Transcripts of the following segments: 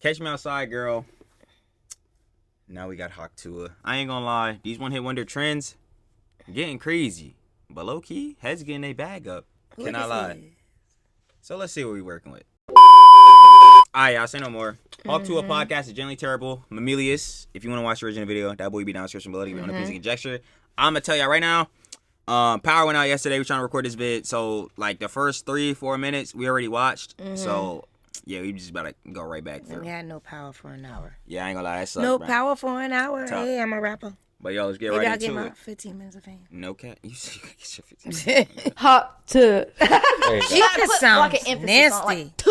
Catch Me Outside, girl. Now we got Hawk Tuah. I ain't gonna lie, these one hit wonder trends getting crazy, but low key, heads getting their bag up. Cannot lie. So let's see what we working with. Alright, y'all, say no more. Hawk Tuah podcast is generally terrible. Mamelius, if you want to watch the original video, that boy be down in the description below to give you on the music conjecture. I'm gonna tell y'all right now. Power went out yesterday. We're trying to record this vid, so like the first 3-4 minutes we already watched. So yeah, we just about to go right back through. We had no power for an hour. Yeah, I ain't gonna lie, that sucks. No bro. power for an hour. Tough. Hey, I'm a rapper. But yo, let's get Maybe right I'll into get my it. 15 minutes of fame. No cat. You see, you get your 15. Hot to. She just sounds like an emphasis nasty. on like to.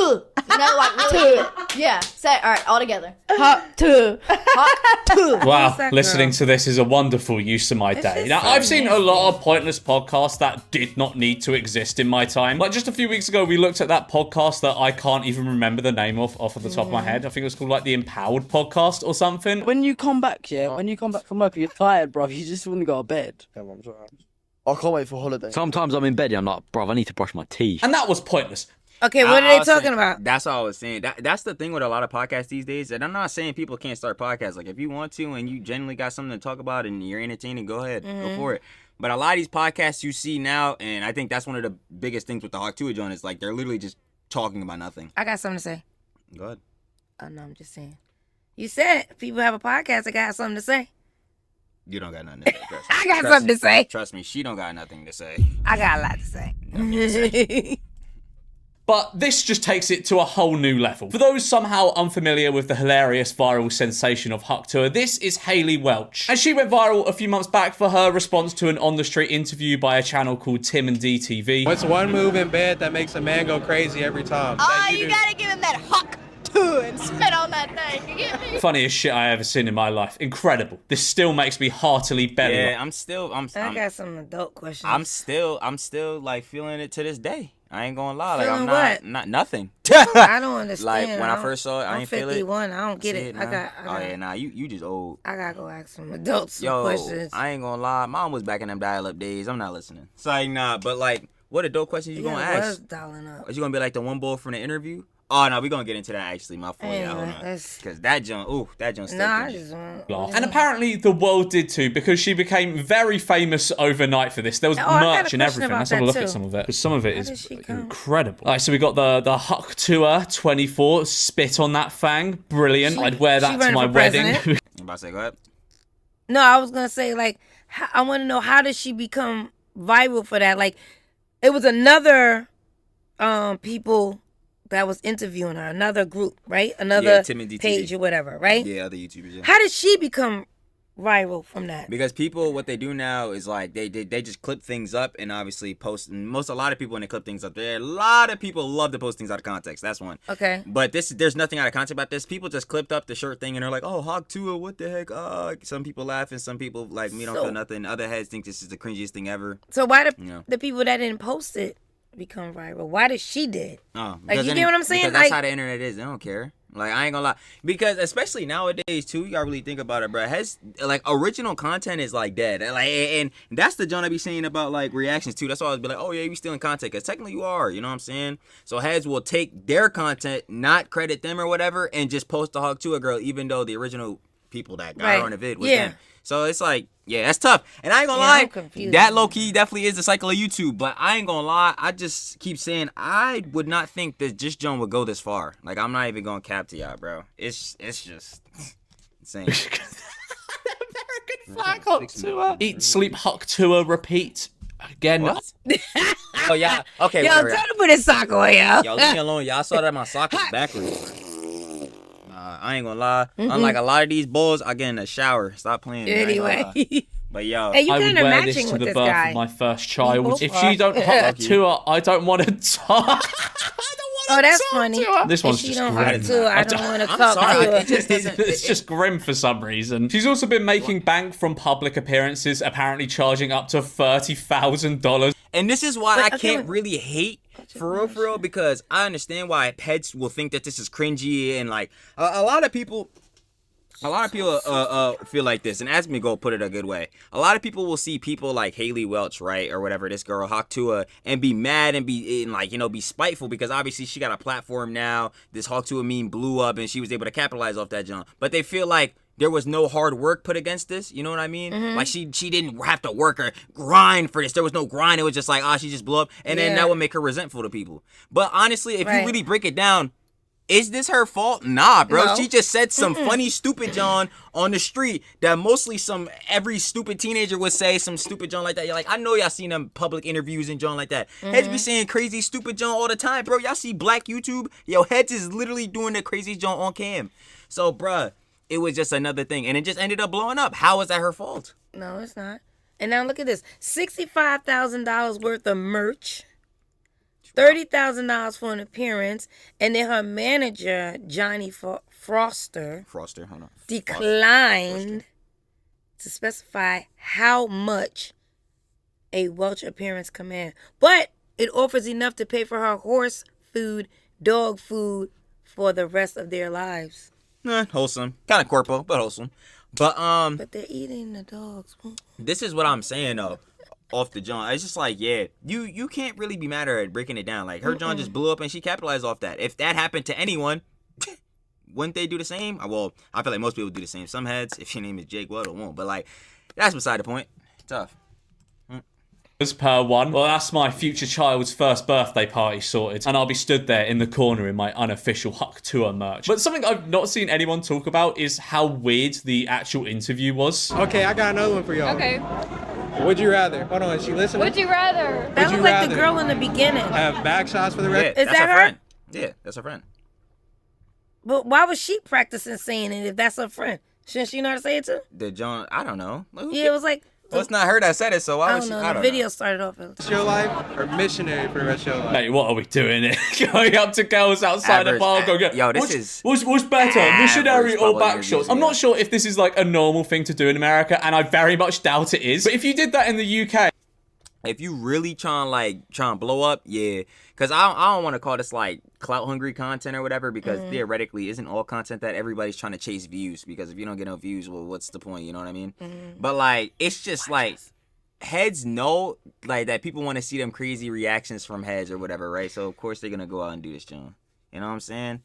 You know, like really. Yeah. Say it. All right, all together. Hot to. Hot to. Wow, that listening girl? to this is a wonderful use of my day. just Now, so I've seen a lot nasty. of pointless podcasts that did not need to exist in my time. Like, just a few weeks ago, we looked at that podcast that I can't even remember the name of off of the top of my head. I think it was called, like, the Empowered Podcast or something. When you come back, when you come back from work, you're tired, bro. You just want to go to bed. I can't wait for holiday. Sometimes I'm in bed and I'm like, bruv, I need to brush my teeth. And that was pointless. Okay, what are I they was talking saying- about? That's all I was saying. That's the thing with a lot of podcasts these days. And I'm not saying people can't start podcasts. Like, if you want to and you genuinely got something to talk about and you're entertaining, go ahead. Go for it. But a lot of these podcasts you see now, and I think that's one of the biggest things with the Hawk Tuah joint, is like they're literally just talking about nothing. I got something to say. Go ahead. Oh, no, I'm just saying. You said people have a podcast that got something to say. You don't got nothing to say. Trust me. I got Trust something me. to say. Trust me, she don't got nothing to say. I got a lot to say. But this just takes it to a whole new level. For those somehow unfamiliar with the hilarious viral sensation of Hawk Tuah, this is Hayley Welch. And she went viral a few months back for her response to an on-the-street interview by a channel called Tim and DTV. What's one move in bed that makes a man go crazy every time? Oh, you gotta give him that hawk to and spit on that thing. You get me? Funniest shit I ever seen in my life. Incredible. This still makes me heartily belly Yeah, laugh. I got some adult questions. I'm still like feeling it to this day. I ain't gonna lie. Like, Feeling I'm not nothing. I don't understand. Like, when I don't- first saw it, I I'm ain't feel it. 51. I don't get See it. nah? Oh yeah, nah. You just old. I gotta go ask some adults some Yo, questions. I ain't gonna lie. Mom was back in them dial-up days. I'm not listening. So like, nah. But like, what adult questions you gonna was ask? dialing up. Is you gonna be like the one bull from the interview? Oh no, we gonna get into that actually. My fault. Yeah, hold Anyway, on. that's- Cause that junk. Ooh, that junk. No, I just want. Laugh. And apparently the world did too, because she became very famous overnight for this. There was Oh, I got a merch and question everything. about Let's have a that look too. at some of it. Because some of it did is she come? incredible. Alright, so we got the Hawk Tuah 24, spit on that fang. Brilliant. I'd wear that to running my for wedding. president. I'm about to say, go ahead. No, I was gonna say like I want to know how did she become viral for that? Like, it was another people that was interviewing her, another group, right? Another Yeah, Tim and DTV. page or whatever, right? Yeah, other YouTubers. Yeah. How did she become viral from that? Because people, what they do now is like they just clip things up and obviously post. And a lot of people when they clip things up, a lot of people love to post things out of context. That's one. Okay. But there's nothing out of context about this. People just clipped up the shirt thing and they're like, "Oh, Hawk Tuah, what the heck?" Some people laughing, some people like me don't So- feel nothing. Other heads think this is the cringiest thing ever. So why did Yeah. the people that didn't post it become viral? Why did she did? Oh, Like, you get what I'm saying? Because that's Like- how the internet is. They don't care. Like, I ain't gonna lie. Because especially nowadays too, you gotta really think about it, bro. Like original content is like dead. Like, and that's the John I be saying about like reactions too. That's why I was be like, oh yeah, you stealing content, because technically you are. You know what I'm saying? So heads will take their content, not credit them or whatever, and just post the Hawk Tuah girl, even though the original people that got Right. her on the vid was Yeah. them. So it's like, yeah, that's tough. And I ain't gonna Yeah, I'm lie, confused. that low key definitely is the cycle of YouTube. But I ain't gonna lie, I just keep saying I would not think that this John would go this far. Like, I'm not even gonna cap to y'all, bro. It's just insane. Flag Hawk Tuah. Eat, sleep, Hawk Tuah, repeat. Again. What? Oh yeah. Okay. Yo, whatever. tell them to put his sock away, yo. Yo, leave me alone. Y'all saw that my sock was backwards. I ain't gonna lie. Unlike a lot of these bulls, I get in the shower. Stop playing. man. I ain't gonna lie. Anyway. But yo, Hey, you I would kind of wear this matching to with the this birth guy. of my first child. both If are. she don't Hawk Tuah, I don't want to talk. Oh, that's funny. This If one's she just don't grim. have to, I don't want to I'm talk sorry. to her. It just doesn't. It's just grim for some reason. She's also been making bank from public appearances, apparently charging up to $30,000. And this is why But, I okay, can't really hate for real, because I understand why pets will think that this is cringy and like a lot of people. A lot of people feel like this, and ask me go put it a good way. A lot of people will see people like Haley Welch, right, or whatever, this girl Tuah, and be mad and be spiteful because obviously she got a platform now. This Tuah meme blew up, and she was able to capitalize off that jump. But they feel like there was no hard work put against this. You know what I mean? Mm-hmm. Like she didn't have to work or grind for this. There was no grind. It was just like, she just blew up, and then that would make her resentful to people. But honestly, if you really break it down, is this her fault? Nah, bro. No. She just said some funny, stupid John on the street that mostly every stupid teenager would say some stupid John like that. You're like, I know y'all seen them public interviews and John like that. Heads be saying crazy, stupid John all the time, bro. Y'all see Black YouTube? Yo, Heads is literally doing the crazy John on cam. So, bruh, it was just another thing. And it just ended up blowing up. How is that her fault? No, it's not. And now look at this. $65,000 worth of merch. $30,000 for an appearance, and then her manager Johnny Foster hold on. declined to specify how much a Welch appearance command, but it offers enough to pay for her horse food, dog food for the rest of their lives. Wholesome, kind of corpo, but wholesome. But they're eating the dogs. This is what I'm saying though. Off the John, it's just like, you can't really be mad at her breaking it down. Like her John just blew up and she capitalized off that. If that happened to anyone, wouldn't they do the same? Well, I feel like most people do the same. Some heads, if your name is Jake, well, it won't. But like, that's beside the point. Tough. As per one. Well, that's my future child's first birthday party sorted, and I'll be stood there in the corner in my unofficial Tuah merch. But something I've not seen anyone talk about is how weird the actual interview was. Okay, I got another one for y'all. Okay. Would you rather? Hold on, is she listening? Would you rather? That you was like rather the girl in the beginning. Have back shots for the Yeah, record? Is that's that her her? friend. Yeah, that's her friend. But why was she practicing saying it if that's her friend? Shouldn't she know how to say it too? The John, I don't know. Like, Yeah, it was like, well, it's not her that said it, so why I would don't she? know. I The don't video started off. Rest of your life or missionary for the rest of your life? Mate, what are we doing here? Going up to girls outside the Average- bar going, yo, this is what's better, missionary average or public back interviews, shots? I'm yeah. not sure if this is like a normal thing to do in America, and I very much doubt it is. But if you did that in the UK, if you really trying to blow up, yeah. Because I don't want to call this like clout hungry content or whatever, because theoretically isn't all content that everybody's trying to chase views, because if you don't get no views, well, what's the point? You know what I mean? But like, it's just like, heads know like that people want to see them crazy reactions from heads or whatever, right? So of course they're gonna go out and do this, John. You know what I'm saying?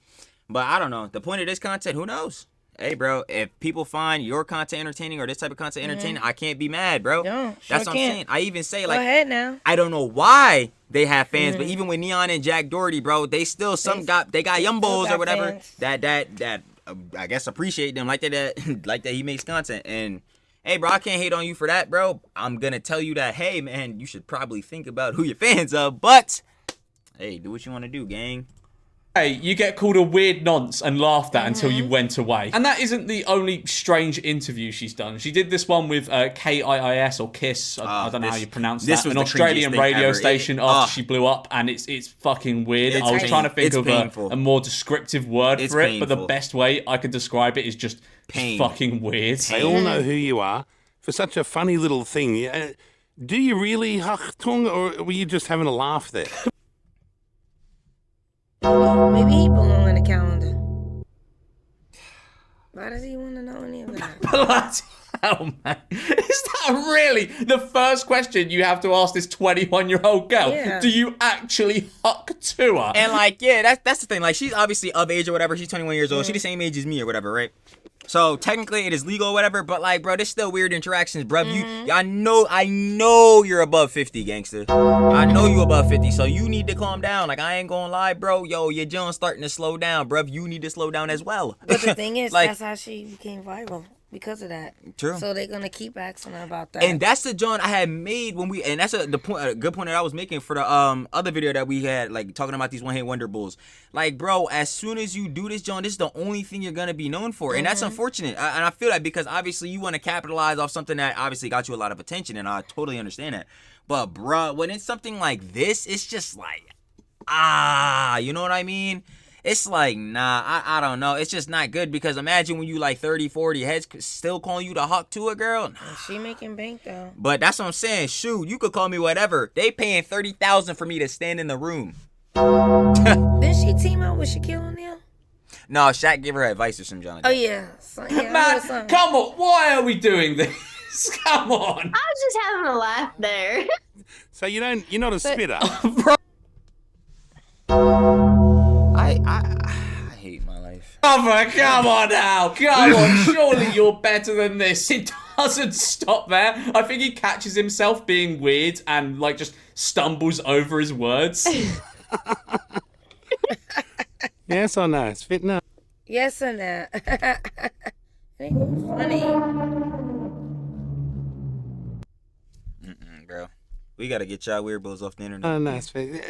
But I don't know. The point of this content, who knows? Hey, bro, if people find your content entertaining or this type of content entertaining, I can't be mad, bro. No, That's sure what I'm can't. saying. I even say, Go like, ahead now. I don't know why they have fans, but even with Neon and Jack Doherty, bro, they still got yumbos got or whatever fans. that I guess appreciate them like that like that he makes content. And hey, bro, I can't hate on you for that, bro. I'm gonna tell you that, hey, man, you should probably think about who your fans of, but hey, do what you want to do, gang. hey, you get called a weird nonce and laughed at until you went away. And that isn't the only strange interview she's done. She did this one with KIIS or KISS. I don't know how you pronounce this that. was An the Australian cringiest thing radio ever. station after she blew up, and it's fucking weird. I was trying to think It's of painful. a more descriptive word It's for it, but the painful. best way I could describe it is just Pain. fucking weird. They all know who you are for such a funny little thing. Do you really Hachtung, or were you just having a laugh there? Maybe he belong in the calendar. Why does he want to know any of that? Bloody hell, man. Is that really the first question you have to ask this 21-year-old girl? Yeah. Do you actually Tuah? And like, yeah, that's the thing. Like, she's obviously of age or whatever. She's 21 years old. She's the same age as me or whatever, right? So technically it is legal or whatever, but like, bro, there's still weird interactions, bro. I know you're above 50, gangster. I know you above 50, so you need to calm down. Like, I ain't gonna lie, bro. Yo, your John's starting to slow down, bro. You need to slow down as well. But the thing is, Like- that's how she became viral. Because of that. True. So they're gonna keep asking her about that. And that's the John I had made when and that's a good point that I was making for the other video that we had, like talking about these one-hit wonder bulls. Like, bro, as soon as you do this, John, this is the only thing you're gonna be known for, and that's unfortunate. And I feel that because obviously you want to capitalize off something that obviously got you a lot of attention, and I totally understand that. But, bro, when it's something like this, it's just like, you know what I mean? It's like, nah, I don't know. It's just not good, because imagine when you like 30, 40 heads still calling you the Tuah girl. Nah. She making bank though. But that's what I'm saying. Shoot, you could call me whatever. They paying $30,000 for me to stand in the room. Didn't she team up with Shaquille O'Neal? No, Shaq gave her advice or some John. Oh yeah, Man, come on. Why are we doing this? Come on. I was just having a laugh there. So you're not a spitter. I hate my life. Brother, come on now. Come on. Surely you're better than this. It doesn't stop there. I think he catches himself being weird and like just stumbles over his words. Yes or no? Spit no. Yes or no? It ain't funny. Bro. We gotta get y'all weirdos off the internet. Oh, no, spit.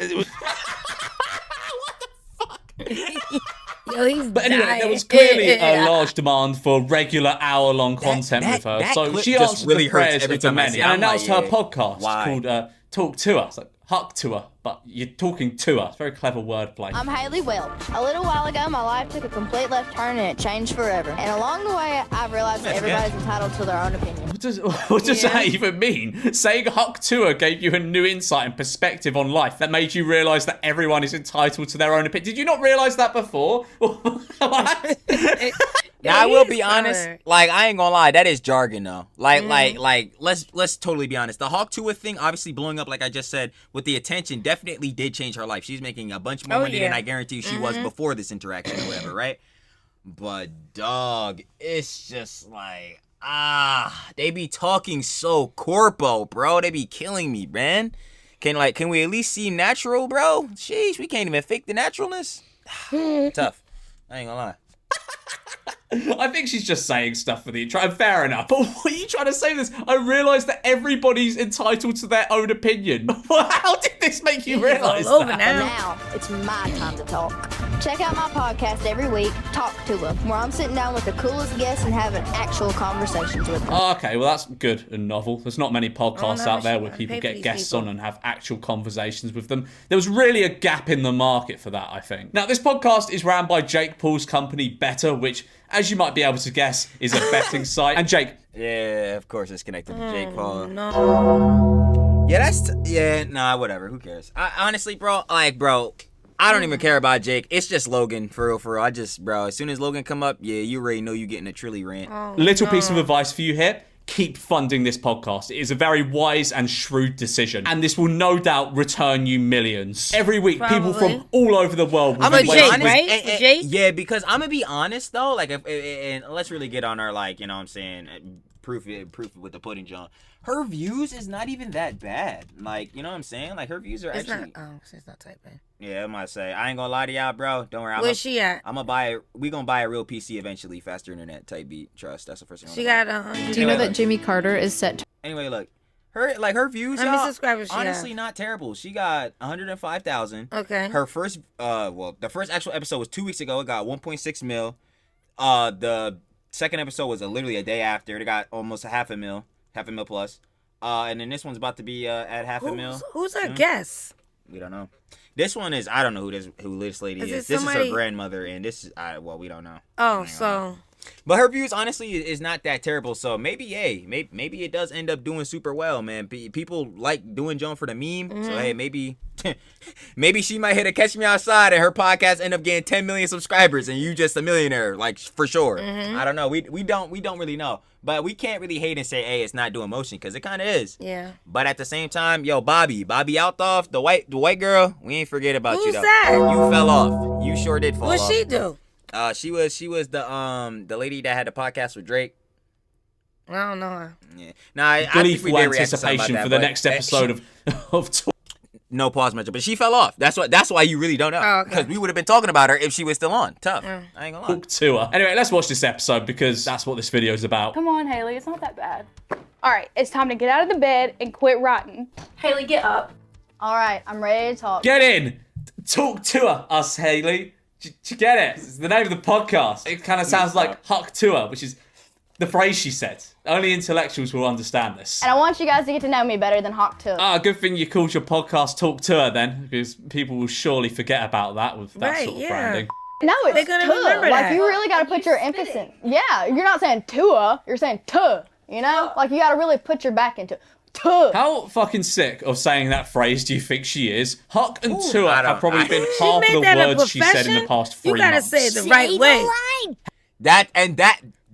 Yo, he's But anyway, dying. there was clearly a large demand for regular hour-long content with her, that so clip she just answered really the hurts prayers every of the time I many see it. and I'm announced like, her podcast why? called Talk Tuah. It's like Huck Tuah, but you're talking to her. It's very clever wordplay. I'm Haley Welch. A little while ago, my life took a complete left turn and it changed forever. And along the way, I realized that everybody's entitled to their own opinion. What does that even mean? Saying Huck Tuah gave you a new insight and perspective on life that made you realise that everyone is entitled to their own opinion. Did you not realise that before? What? Now I will be honest, like I ain't gonna lie, that is jargon though. Like let's totally be honest. The Hawk Tuah thing, obviously blowing up, like I just said, with the attention, definitely did change her life. She's making a bunch more money than I guarantee she was before this interaction or whatever, right? But dog, it's just like they be talking so corpo, bro. They be killing me, man. Can we at least see natural, bro? Sheesh, we can't even fake the naturalness. Tough. I ain't gonna lie. I think she's just saying stuff for the intro. Fair enough. But what are you trying to say this? I realised that everybody's entitled to their own opinion. How did this make you realise that? Now, it's my time to talk. Check out my podcast every week, Talk Tuah, where I'm sitting down with the coolest guests and having actual conversations with them. Oh, okay, well that's good and novel. There's not many podcasts out there where I people pay for get these guests people. on and have actual conversations with them. There was really a gap in the market for that, I think. Now, this podcast is ran by Jake Paul's company, Better, which, as you might be able to guess, is a betting site. And Jake... Yeah, of course it's connected to Jake Paul. No. Yeah, nah, whatever. Who cares? Honestly, bro, I don't even care about Jake. It's just Logan, for real. I just, bro, as soon as Logan come up, yeah, you already know you getting a Trilly rant. Little piece of advice for you here. Keep funding this podcast. It is a very wise and shrewd decision. And this will no doubt return you millions. Every week, people from all over the world will I'm gonna be be Jake, honest, right? For Jake? Yeah, because I'm gonna be honest though. Like, and let's really get on our, like, you know what I'm saying, proof with the pudding, John. Her views is not even that bad. Like, you know what I'm saying? Like, her views are It's actually. it's not typing. Yeah, I might say. I ain't gonna lie to y'all, bro. Don't worry. Where's she at? I'm gonna buy. We gonna buy a real PC eventually. Faster internet type beat. Trust. That's the first thing. She got 100. Do you know that Jimmy Carter is set to... Anyway, look. Her views, How many y'all, subscribers she honestly have? not terrible. She got 105,000. Okay. Her first the first actual episode was 2 weeks ago. It got 1.6 mil. The second episode was literally a day after. It got almost half a mil plus. And then this one's about to be at half a mil. Who's her guest? We don't know. This one is, I don't know who this lady Is it is. This is somebody- her grandmother, and this is we don't know. Oh, so But her views, honestly, is not that terrible. So maybe, hey, maybe it does end up doing super well, man. People like doing Joan for the meme. So hey, maybe she might hit a Catch Me Outside, and her podcast end up getting 10 million subscribers, and you just a millionaire, like, for sure. I don't know. We don't really know. But we can't really hate and say, hey, it's not doing motion, because it kind of is. yeah. But at the same time, yo, Bobby Althoff, the white girl, we ain't forget about you Who's though. that? You fell off. You sure did fall What off. she do? She was the lady that had the podcast with Drake. I don't know her. Yeah. Nah, I think we Gleeful did react to something about anticipation that, for the but next episode of Talk. No pause mention, but she fell off. That's why you really don't know. Oh, okay. Because we would have been talking about her if she was still on. Tough. I ain't gonna lie. Talk Tuah. Anyway, let's watch this episode because that's what this video is about. Come on, Haley, it's not that bad. All right, it's time to get out of the bed and quit rotting. Haley, get up. All right, I'm ready to talk. Get in! Talk Tuah, us, Haley. Do you get it? It's the name of the podcast. It kind of sounds like Huck Tuah, which is the phrase she said. Only intellectuals will understand this. And I want you guys to get to know me better than Hawk Tuah. Good thing you called your podcast Talk Tuah then, because people will surely forget about that with that Right, sort of yeah. branding. No, it's They're gonna Tuah. remember Like, that. you really got to put your emphasis. Yeah, you're not saying Tuah, you're saying Tuh. You know, like you got to really put your back into it. How fucking sick of saying that phrase do you think she is? Huck and Tuah have probably been half of the words she said in the past 3 months. You gotta say it the right way.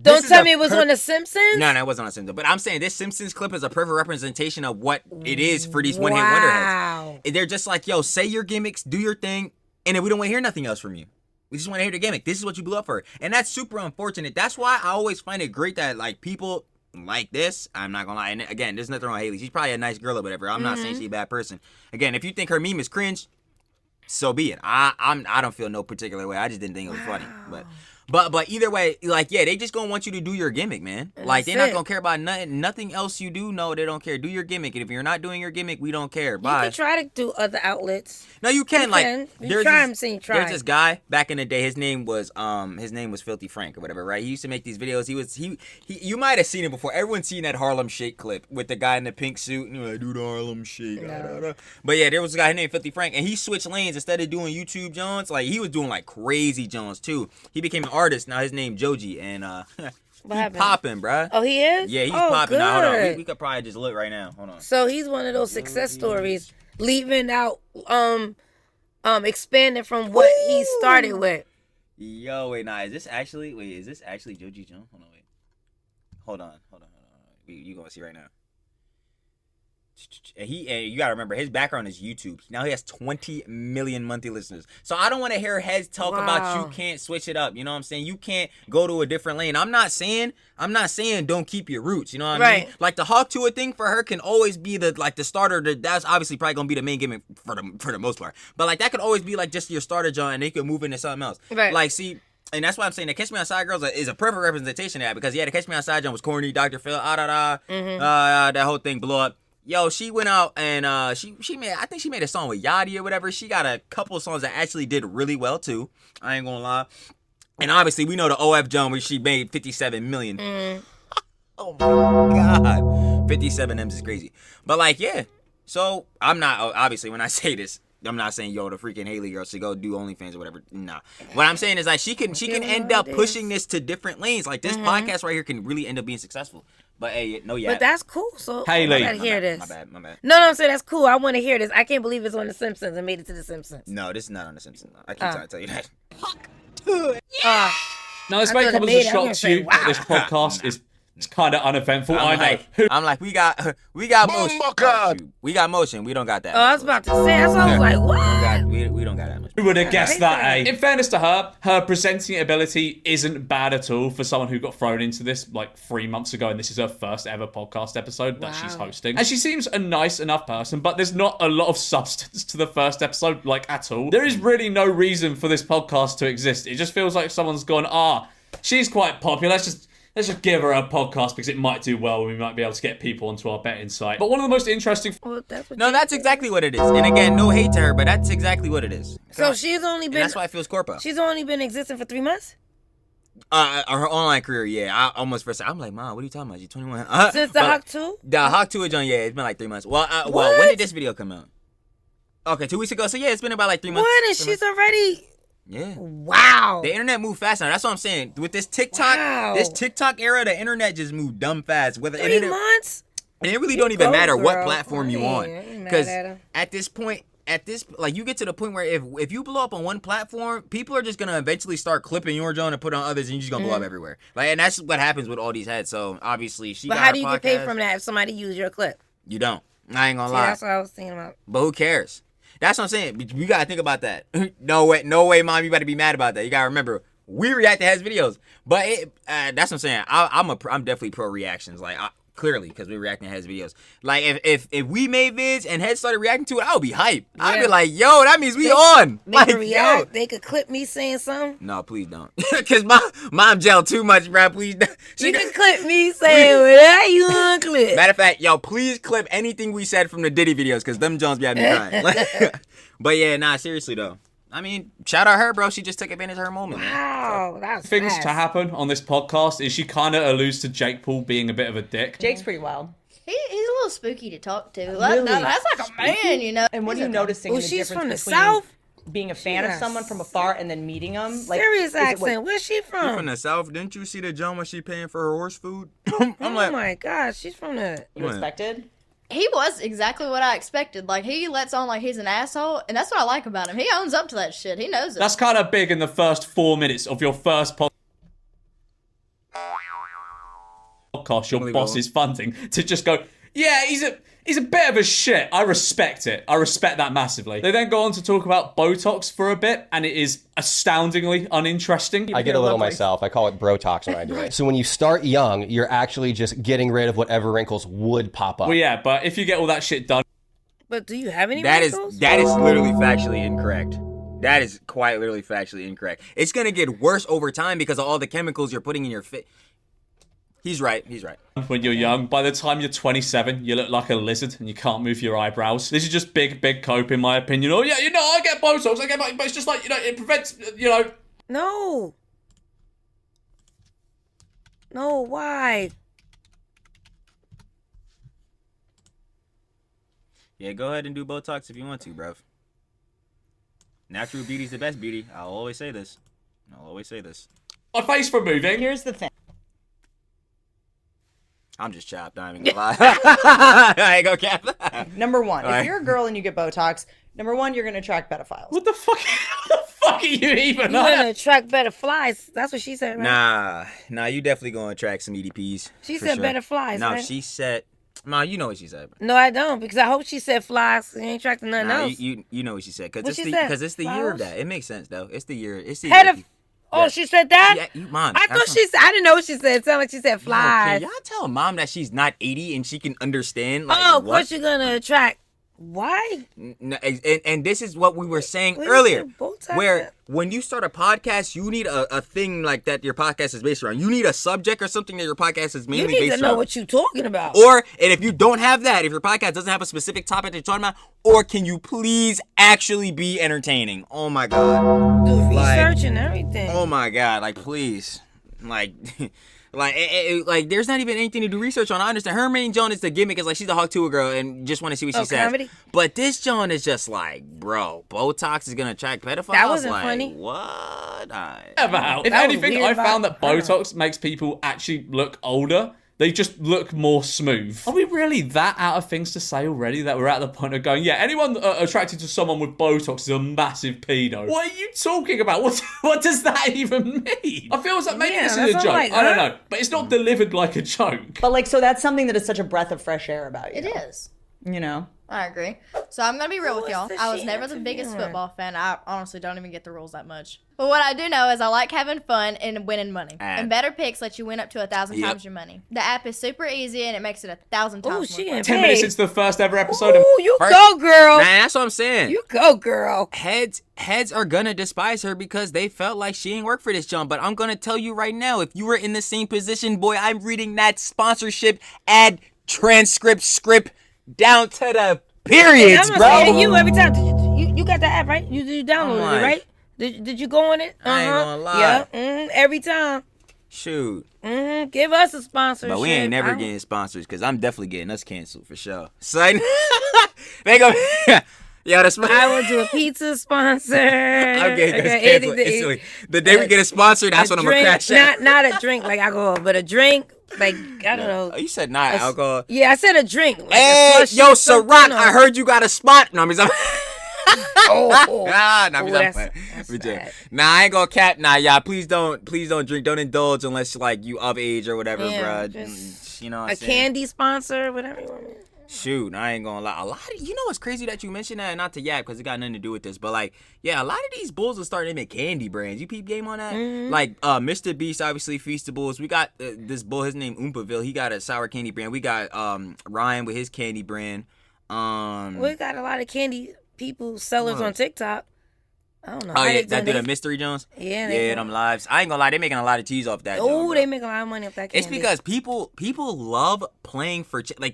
Don't tell me it was on The Simpsons. No, it wasn't on The Simpsons. But I'm saying this Simpsons clip is a perfect representation of what it is for these one-hit wonder heads. They're just like, yo, say your gimmicks, do your thing, and then we don't want to hear nothing else from you. We just want to hear the gimmick. This is what you blew up for. And that's super unfortunate. That's why I always find it great that, like, people like this, I'm not gonna lie. And again, there's nothing wrong with Haley. She's probably a nice girl or whatever. I'm not saying she's a bad person. Again, if you think her meme is cringe, so be it. I don't feel no particular way. I just didn't think it was funny. But either way, like, yeah, they just gonna want you to do your gimmick, man. Like, they're not gonna care about nothing else you do. No, they don't care. Do your gimmick. And if you're not doing your gimmick, we don't care. Bye. You can try to do other outlets. No, you can. There's this guy back in the day. His name was Filthy Frank or whatever, right? He used to make these videos. He you might have seen it before. Everyone's seen that Harlem Shake clip with the guy in the pink suit and like, do the Harlem Shake. No. But yeah, there was a guy named Filthy Frank, and he switched lanes. Instead of doing YouTube Jones, like, he was doing like crazy Jones too. He became an artist. Now his name Joji, and he's popping, bruh. Oh, he is? Yeah, he's popping. Now, hold on. We could probably just look right now. Hold on. So he's one of those success stories, leaving out, expanding from what he started with. Yo, wait, is this actually Joji Jones? Hold on. You gonna see right now. And you gotta remember, his background is YouTube. Now he has 20 million monthly listeners. So I don't want to hear heads talk about you can't switch it up. You know what I'm saying? You can't go to a different lane. I'm not saying don't keep your roots. You know what I mean? Like, the Hawk Tuah thing for her can always be the starter. That's obviously probably gonna be the main gimmick for the most part. But like, that could always be like just your starter, John, and they could move into something else. Right. Like, see. And that's why I'm saying that Catch Me Outside Girls is a perfect representation of that, because the Catch Me Outside John was corny, Dr. Phil, that whole thing blew up. Yo, she went out and she made a song with Yachty or whatever. She got a couple of songs that actually did really well too. I ain't gonna lie. And obviously we know the OF John where she made 57 million. Oh my God. 57 M's is crazy. But like, yeah. So I'm not, obviously when I say this, I'm not saying, yo, the freaking Haley girl should go do OnlyFans or whatever. Nah. What I'm saying is, like, she can end up pushing this to different lanes. Like, this podcast right here can really end up being successful. But hey, But that's cool. So Haley, I gotta hear this. My bad. No, I'm saying that's cool. I want to hear this. I can't believe it's on The Simpsons and made it to The Simpsons. No, this is not on The Simpsons. I keep trying to tell you that. Now, this may come as a shock to you. This podcast is kind of uneventful. I'm like, we got motion. Oh, God. We got motion. We don't got that. Oh, I was about to say. That's why I was like, what? We don't got that much. Who would have guessed that, eh? In fairness to her presenting ability isn't bad at all for someone who got thrown into this like 3 months ago, and this is her first ever podcast episode that she's hosting. And she seems a nice enough person, but there's not a lot of substance to the first episode, like, at all. There is really no reason for this podcast to exist. It just feels like someone's gone, she's quite popular, let's just give her a podcast because it might do well and we might be able to get people onto our betting site. But one of the most interesting... that's exactly what it is. And again, no hate to her, but that's exactly what it is. So she's only been... And that's why it feels corpo. She's only been existing for 3 months? Her online career, yeah. I almost first I'm like, Mom, what are you talking about? She's 21. Since the Hawk Tuah? The Hawk Tuah John, yeah, it's been like 3 months. Well, when did this video come out? Okay, 2 weeks ago. So yeah, it's been about like 3 months. What? And she's already... Yeah. Wow. The internet moved fast now. That's what I'm saying. With this TikTok era, the internet just moved dumb fast. 3 months? And it really don't even matter what platform you on. Because at this point, like, you get to the point where if you blow up on one platform, people are just gonna eventually start clipping your John and put on others, and you're just gonna blow up everywhere. Like, and that's what happens with all these heads. So obviously But how do you get paid from that if somebody use your clip? You don't. I ain't gonna lie. That's what I was thinking about. But who cares? That's what I'm saying. You gotta think about that. No way, Mom. You better be mad about that. You gotta remember, we react to Heads videos. But that's what I'm saying. I'm definitely pro reactions. Like, clearly, because we're reacting to Heads videos. Like, if we made vids and Heads started reacting to it, I would be hyped. Yeah. I'd be like, yo, that means we on. They could react. Yo. They could clip me saying something. No, please don't. Because mom gel too much, bro. Please don't. You can clip me saying whatever you want to clip. Matter of fact, yo, please clip anything we said from the Diddy videos, because them Jones be having me crying. But yeah, seriously though. I mean, shout out her, bro. She just took advantage of her moment. Wow, that's things to happen on this podcast is she kind of alludes to Jake Paul being a bit of a dick. Jake's pretty wild. He's a little spooky to talk to. Really? That's like a man, you know. And what are you noticing the she's difference from the between South? Being a fan of someone from afar and then meeting them? Like, serious accent. Where's she from? She's from the South. Didn't you see the John when she paying for her horse food? I'm like, my gosh, she's from the... You respected? He was exactly what I expected. Like, he lets on like he's an asshole, and that's what I like about him. He owns up to that shit. He knows it. That's kind of big in the first 4 minutes of your first podcast your boss is funding to just go, yeah, he's a bit of a shit. I respect it. I respect that massively. They then go on to talk about Botox for a bit, and it is astoundingly uninteresting. I get a little myself. I call it Brotox when I do it. So when you start young, you're actually just getting rid of whatever wrinkles would pop up. Well, yeah, but if you get all that shit done. But do you have any That wrinkles? is literally factually incorrect. That is quite literally factually incorrect. It's gonna get worse over time because of all the chemicals you're putting in your face. He's right. When you're young, by the time you're 27, you look like a lizard and you can't move your eyebrows. This is just big cope, in my opinion. Oh, yeah, I get Botox, but it's just like, it prevents, No. No, why? Yeah, go ahead and do Botox if you want to, bruv. Natural beauty's the best beauty. I'll always say this. My face for moving. Here's the thing. I'm just chopped. I ain't gonna lie. I ain't gonna cap. Number one, All right. if you're a girl and you get Botox, number one, you're gonna attract pedophiles. What the fuck? What the fuck are you even? You're gonna attract better flies. That's what she said, right? Nah, you definitely gonna attract some EDPs. She for said sure. better flies, No, right? she said. Ma, you know what she said. No, I don't, because I hope she said flies. You ain't attracting nothing Nah, else. you know what she said What because she said? it's the year of Flowers? that. It makes sense though. It's the year. It's the Head year. of. Oh, she said that? Yeah, Mom. I thought she said. I didn't know what she said. It sounded like she said flies. Can y'all tell Mom that she's not 80 and she can understand? Like, Oh, of what? course you're gonna attract. Why? And this is what we were saying What is earlier, it, Botox? where when you start a podcast, you need a thing like that your podcast is based around. You need a subject or something that your podcast is You mainly need based to know around. what you're talking about. And if you don't have that, if your podcast doesn't have a specific topic that you're talking about, or can you please actually be entertaining? Oh my God. Do Like, research and everything. Oh my God, like please. Like like there's not even anything to do research on. I understand her main Joan is the gimmick is like she's a Hawk Tuah girl and just want to see what she says. Comedy? But this Joan is just like, bro, Botox is gonna attract pedophiles. That wasn't like, funny. What? About. If That was anything, weird I found vibe. that Botox makes people actually look older. They just look more smooth. Are we really that out of things to say already that we're at the point of going, yeah, anyone attracted to someone with Botox is a massive pedo? What are you talking about? What does that even mean? I feel as like maybe Yeah, this is that's a not joke. like I don't her. know. But it's not delivered like a joke. But like, so that's something that is such a breath of fresh air about you. It is. You know? I agree. So I'm gonna be real Who with is y'all. this I was she never the biggest interviewing? football fan. I honestly don't even get the rules that much. But what I do know is I like having fun and winning money. And Better Picks lets you win up to 1,000 times your money. The app is super easy and it makes it 1,000 times Ooh, more she fun. getting 10 minutes paid. into the first ever episode. Ooh, you First- go, girl. Nah, that's what I'm saying. You go, girl. Heads are gonna despise her because they felt like she ain't work for this John. But I'm gonna tell you right now, if you were in the same position, boy, I'm reading that sponsorship ad transcript script down to the periods, I'm bro. gonna say to you every time. You got that app, right? You downloaded like- it, right? Did you go on it? I ain't gonna lie. Yeah. Every time. Shoot. Give us a sponsorship. But we ain't never getting sponsors because I'm definitely getting us canceled for sure. Son, they go. Yo, that's I will do a pizza sponsor. I'm getting us Okay, canceled anything. instantly. The day we get a sponsor, that's A when I'm drink, gonna crash out. Not a drink like alcohol, but a drink like I don't know. Oh, you said not alcohol. Yeah, I said a drink. Like Hey, a slushy yo, or something, Ciroc, or- I heard you got a spot. No, I'm just. Oh, nah, oh, I'm that's playing. bad. Nah, I ain't gonna cap. Nah, y'all, please don't drink. Don't indulge unless like you of age or whatever, Yeah, bruh. just You know what I'm a saying? candy sponsor, whatever you want. Shoot, I ain't gonna lie. A lot of you know what's crazy that you mentioned that, not to yap because it got nothing to do with this, but like, yeah, a lot of these bulls are starting to make candy brands. You peep game on that? Mm-hmm. Like, Mr. Beast, obviously Feastables. We got this bull, his name Oompaville. He got a sour candy brand. We got Ryan with his candy brand. We got a lot of candy people sellers What? on TikTok. I don't know. Oh how yeah, they that do doing the Mystery Jones. Yeah, Yeah, them lives. I ain't gonna lie, they making a lot of cheese off that. Oh, they make a lot of money off that candy. It's because people love playing for like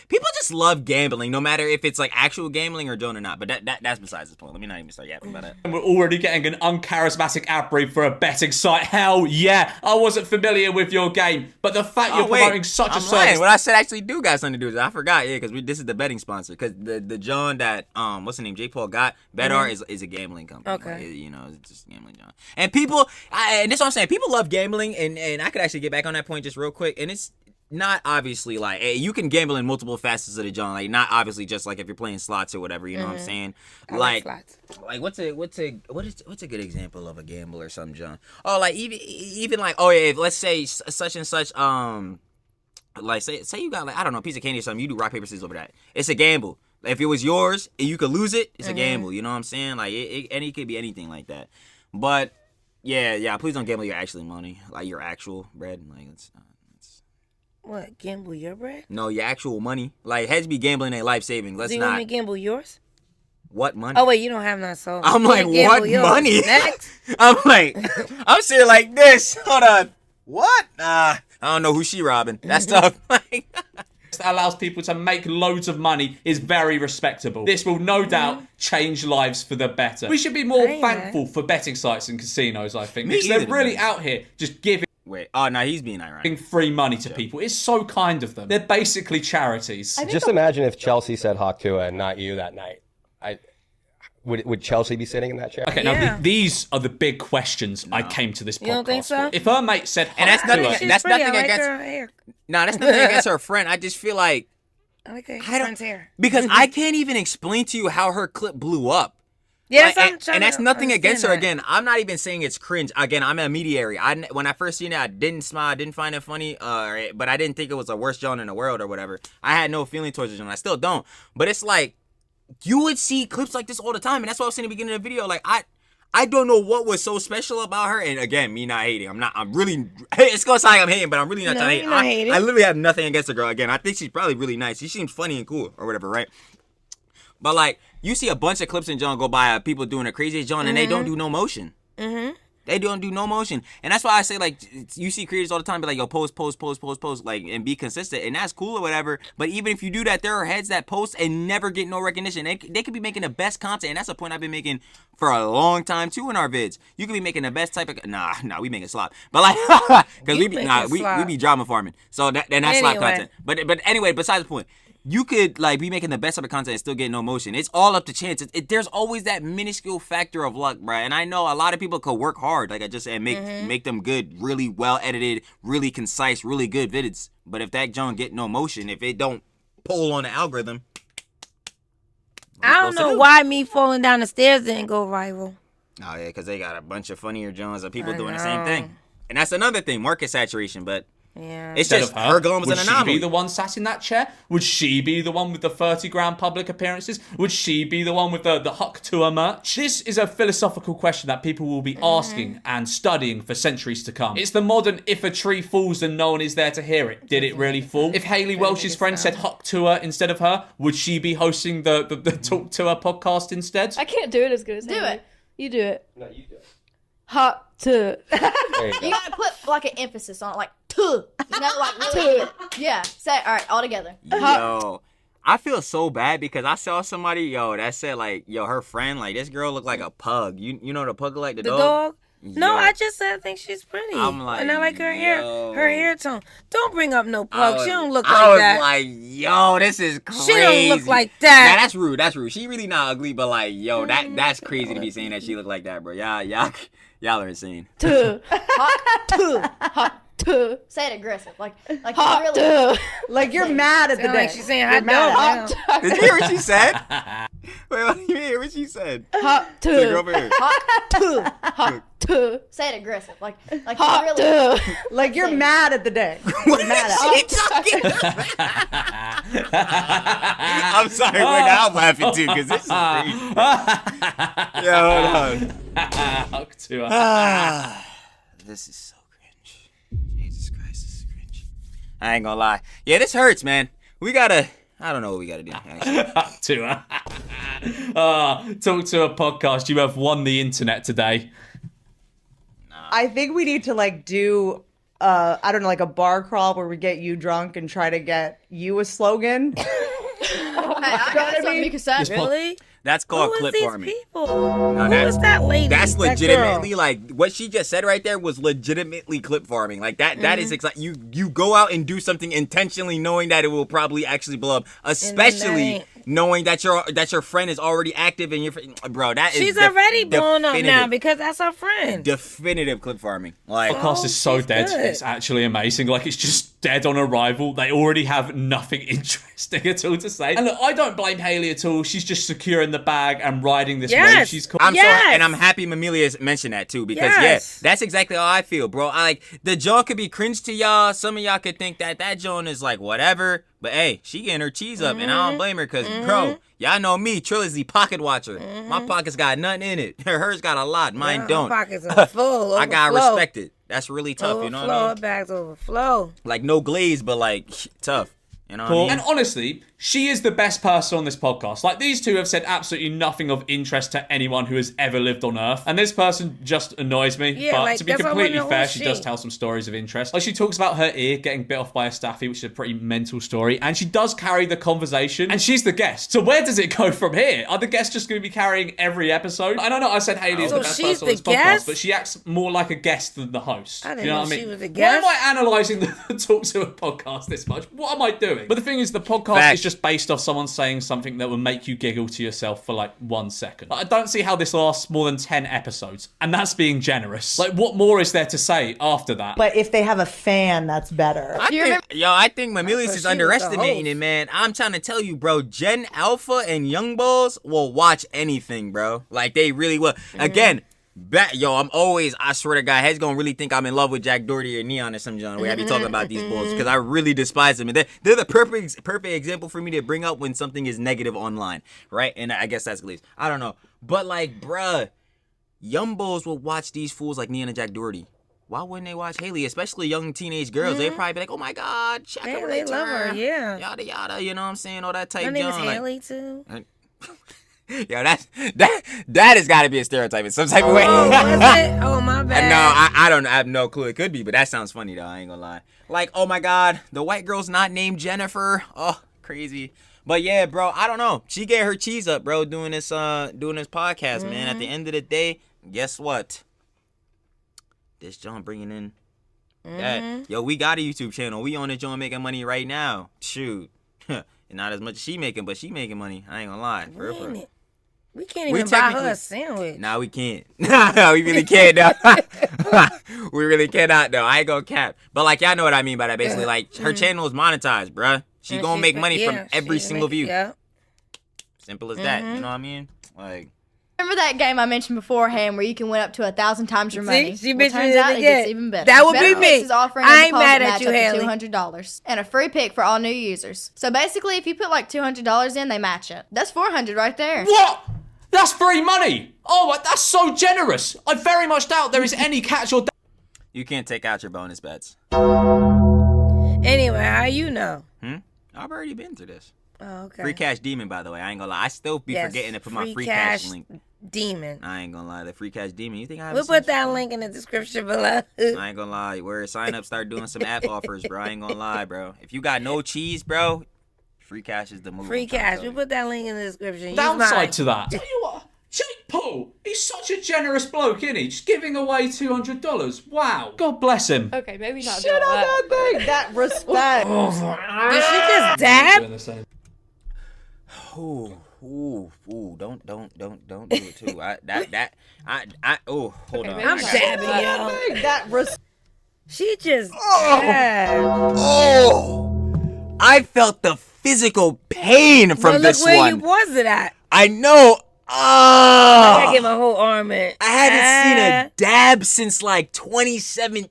people just love gambling, no matter if it's like actual gambling or Joan or not. But that's besides the point. Let me not even start yapping about that. And we're already getting an uncharismatic ad brief for a betting site. Hell yeah, I wasn't familiar with your game, but the fact you're promoting such a I'm service. lying. What I said actually do got something to do with it. I forgot, yeah, because this is the betting sponsor. Because the John that what's the name? J. Paul got Betar is a gambling company. Okay. Like, you know, it's just gambling John. And people, and this is what I'm saying. People love gambling, and I could actually get back on that point just real quick. And it's not obviously like you can gamble in multiple facets of the John. Like not obviously just like if you're playing slots or whatever. You know what I'm saying? I like slots. Like what's a good example of a gamble or something, John? Oh, like even like if let's say such and such like say you got like I don't know a piece of candy or something. You do rock paper scissors over that. It's a gamble. If it was yours and you could lose it, it's a gamble. You know what I'm saying? Like it could be anything like that. But yeah. Please don't gamble your actual money, like your actual bread. Like it's. What, gamble your bread? No, your actual money. Like, heads be gambling their life savings. Let's Do you not. want me to gamble yours? What money? Oh, wait, you don't have none, so. I'm like, what yours. money? Next. I'm like, I'm sitting like this. Hold on. What? I don't know who she robbing. That stuff. Like, that allows people to make loads of money is very respectable. This will no doubt change lives for the better. We should be more thankful for betting sites and casinos, I think. Because they're really out here just giving. Wait, oh no, he's being ironic. Free money to people. It's so kind of them. They're basically charities. Just imagine if Chelsea said Hawk Tuah and not you that night. Would Chelsea be sitting in that chair? Okay, now these are the big questions I came to this podcast. You don't think so? For. If her mate said, and that's nothing. That's nothing against her hair. No, that's nothing against her friend. I just feel like I like her friend's hair because I can't even explain to you how her clip blew up. Yes, like, and that's nothing against her. Again, I'm not even saying it's cringe. Again, I'm a mediary. When I first seen it, I didn't smile. I didn't find it funny. But I didn't think it was the worst John in the world or whatever. I had no feeling towards the John. I still don't. But it's like you would see clips like this all the time, and that's what I was saying at the beginning of the video. Like I don't know what was so special about her. And again, me not hating. I'm really. It's gonna sound like I'm hating, but I'm really not trying to hate. I literally have nothing against the girl. Again, I think she's probably really nice. She seems funny and cool or whatever, right? But like you see a bunch of clips in John go by of people doing the craziest John, and they don't do no motion. They don't do no motion, and that's why I say like you see creators all the time be like, yo, post, like and be consistent, and that's cool or whatever. But even if you do that, there are heads that post and never get no recognition. They could be making the best content, and that's a point I've been making for a long time too in our vids. You could be making the best type of nah, we make it slop, but like because we be drama farming, so that's slop content. But anyway, besides the point. You could like be making the best of the content and still get no motion. It's all up to chance. There's always that minuscule factor of luck, bro. And I know a lot of people could work hard, like I just said, make them good, really well edited, really concise, really good vids. But if that John get no motion, if it don't pull on the algorithm, I don't know why me falling down the stairs didn't go viral. Oh yeah, because they got a bunch of funnier Johns of people doing the same thing, and that's another thing, market saturation. But yeah, it's just her glowing was an anomaly. Would she be the one sat in that chair? Would she be the one with the 30-gram public appearances? Would she be the one with the Hawk Tuah merch? This is a philosophical question that people will be asking and studying for centuries to come. It's the modern if a tree falls and no one is there to hear it. Did it really fall? If Hayley Welsh's friend said Hawk Tuah instead of her, would she be hosting the Talk Tuah podcast instead? I can't do it as good as Hayley. it. You do it. No, you do it. Hot to. You gotta put like an emphasis on it, like tuh. You know, like really. Yeah. Say all right, all together. Yo, I feel so bad because I saw somebody that said like her friend like this girl looked like a pug. You know the pug like the dog. No, I just said I think she's pretty. I'm like, and I like her hair, her hair tone. Don't bring up no pug. She don't look I like that. was like, yo, this is crazy. She don't look like that. Nah, that's rude. That's rude. She really not ugly, but like, yo, that's crazy to be saying that she look like that, bro. Y'all are insane. Hot tuh. Say it aggressive, like hot really. Tuh. Like you're mad at the day. Like she's saying hot dog. Did you hear what she said? Wait, what do you hear what she said? Hot tuh. Hot tuh. Hot tuh. Say it aggressive, like hot really. Tuh. Like you're mad at the day. What is she talking about? I'm sorry, now I'm laughing too because this is crazy. Yo, hold on. This is so cringe. Jesus Christ, this is cringe. I ain't gonna lie. Yeah, this hurts, man. I don't know what we gotta do. Talk to a podcast. You have won the internet today. I think we need to like do I don't know, like a bar crawl where we get you drunk and try to get you a slogan. I got something you can say. Really? That's called Who clip is these farming. people? Who is that lady? That's that legitimately girl? like what she just said right there was legitimately clip farming. Like that. That is you go out and do something intentionally knowing that it will probably actually blow up. Especially knowing that your friend is already active and bro, that is she's already blown up now definitive. because that's her friend. Definitive clip farming. Like, Podcast is so dead. good. It's actually amazing. Like, it's just dead on arrival. They already have nothing interesting at all to say. And look, I don't blame Haley at all. She's just secure in the bag and riding this wave she's called. I'm sorry, and I'm happy Mamelia's mentioned that too, because that's exactly how I feel, bro. The joke could be cringe to y'all. Some of y'all could think that joke is like whatever, but hey, she getting her cheese up, and I don't blame her, because bro, y'all know me, Trilogy pocket watcher. My pockets got nothing in it. Hers got a lot, mine don't. My pockets are full. I gotta respect it. That's really tough, you know what I mean? Her bags overflow. Like no glaze, but like tough. You know what I mean? And honestly, she is the best person on this podcast. Like, these two have said absolutely nothing of interest to anyone who has ever lived on Earth. And this person just annoys me. Yeah, but like, to be that's why I completely wanna know fair, who's she she. does tell some stories of interest. Like, she talks about her ear getting bit off by a staffy, which is a pretty mental story. And she does carry the conversation. And she's the guest. So where does it go from here? Are the guests just going to be carrying every episode? I don't know. I said Haley is the best person on this podcast, but she acts more like a guest than the host. I didn't you know know what I she mean? was a guest. Why am I analysing the Talk to a podcast this much? What am I doing? But the thing is, the podcast is just based off someone saying something that will make you giggle to yourself for like 1 second. I don't see how this lasts more than 10 episodes, and that's being generous. Like, what more is there to say after that? But if they have a fan, that's better. I think Mamelius is underestimating it, man. I'm trying to tell you, bro. Gen Alpha and Young Bulls will watch anything, bro. Like, they really will. Again, I swear to God, heads gonna really think I'm in love with Jack Doherty or Neon or some genre way I be talking about these bulls, because I really despise them. And they're the perfect example for me to bring up when something is negative online, right? And I guess that's Gleaves. I don't know. But like, bruh, young bulls will watch these fools like Neon and Jack Doherty. Why wouldn't they watch Haley? Especially young teenage girls. They'd probably be like, oh my God, check her They love her, yeah. Yada yada, you know what I'm saying? All that type Her name is junk. Haley too. Yo, that has got to be a stereotype in some type of way. Oh, was it? Oh, my bad. No, I don't. I have no clue. It could be, but that sounds funny though. I ain't gonna lie. Like, oh my God, the white girl's not named Jennifer. Oh, crazy. But yeah, bro, I don't know. She get her cheese up, bro, doing this podcast, man. At the end of the day, guess what? This John bringing in that. Yo, we got a YouTube channel. We on the John making money right now. Shoot, not as much as she making, but she making money. I ain't gonna lie. For real. We can't even buy her a sandwich. Nah, we can't. We really can't. No. We really cannot, though. I ain't gonna cap. But, like, y'all know what I mean by that, basically. Like, her channel is monetized, bruh. She gonna make money from every single view. Yeah. Simple as that. You know what I mean? Like, remember that game I mentioned beforehand where you can win up to 1,000 times your money? She Well, turns out it gets even better. That would Better be Picks me. is offering I a ain't deposit mad at match you, up Haley. to $200 and a free pick for all new users. So basically, if you put like $200 in, they match it. That's $400 right there. What? That's free money. Oh, that's so generous. I very much doubt there is any catch or... you can't take out your bonus bets. Anyway, how you know? I've already been through this. Oh, okay. Free Cash Demon, by the way. I ain't gonna lie. I still be forgetting to put my Free Cash link. Demon. I ain't gonna lie. The Free Cash Demon. You think I have We'll put that link in the description below. I ain't gonna lie. Where sign up, start doing some app offers, bro. I ain't gonna lie, bro. If you got no cheese, bro, Free Cash is the move. Free Cash. We'll put that link in the description. Downside to that. Tell you what, Jake Paul, he's such a generous bloke, isn't he? Just giving away $200. Wow. God bless him. Okay, maybe not. Shit on that thing. That respect. Did she just dab? Ooh, don't do it too. Hold on. I'm dabbing, yo. That she just dabbed. Oh, I felt the physical pain from this where one. you was it at? I know. I gotta get my whole arm in. I haven't seen a dab since like 2017.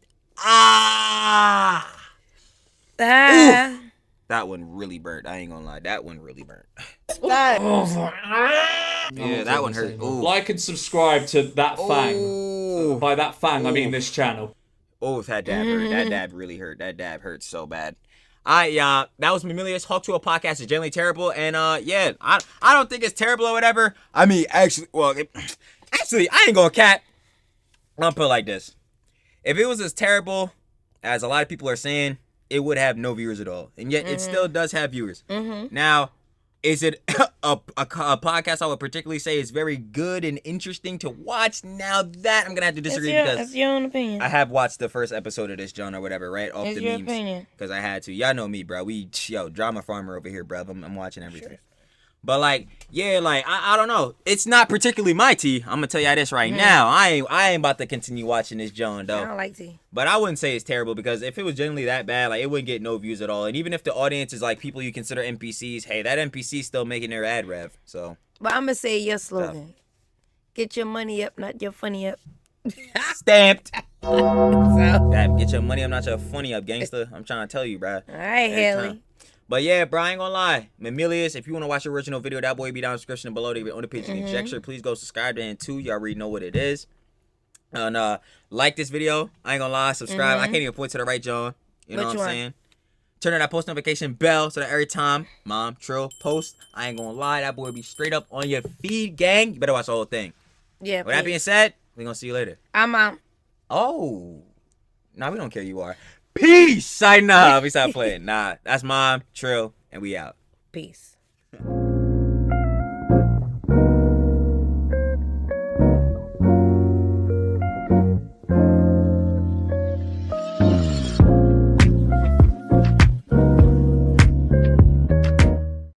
That one really burnt. I ain't gonna lie. That one really burnt. Yeah, that one hurt. Ooh. Like and subscribe to That Fang. By That Fang, I mean this channel. Oh, that dab hurt. That dab really hurt. That dab hurt so bad. That was Mamelius. Talk to a podcast is generally terrible, and yeah, I don't think it's terrible or whatever. I mean, actually, I ain't gonna cap. I'll put it like this: if it was as terrible as a lot of people are saying, it would have no viewers at all, and yet it still does have viewers. Now, is it a podcast I would particularly say is very good and interesting to watch? Now that I'm gonna have to disagree because that's your own opinion. I have watched the first episode of this, John, or whatever, right? Off It's the your memes. opinion. Because I had to. Y'all know me, bro. Drama farmer over here, bro. I'm watching everything. But like, yeah, like I don't know. It's not particularly my tea. I'm gonna tell y'all this right now. I ain't about to continue watching this John though. I don't like tea. But I wouldn't say it's terrible because if it was genuinely that bad, like it wouldn't get no views at all. And even if the audience is like people you consider NPCs, hey, that NPC's still making their ad rev. So. But I'm gonna say your slogan: "Get your money up, not your funny up." Stamped. So. Damn, get your money up, not your funny up, gangster. I'm trying to tell you, bruh. All right, Haley. But yeah, bro, I ain't gonna lie. Mamilius, if you want to watch the original video, that boy be down in the description below. They be on the page and conjecture. Please go subscribe to him too. You already know what it is. And like this video. I ain't gonna lie. Subscribe. I can't even point to the right, John. You know what I'm saying? Turn on that post notification bell so that every time Mom Trill post, I ain't gonna lie, that boy be straight up on your feed, gang. You better watch the whole thing. Yeah. With that being said, we gonna see you later. I'm out. Oh. Nah, we don't care you are. Peace. Sign up. We stop playing. Nah, that's Mom, Trill, and we out. Peace.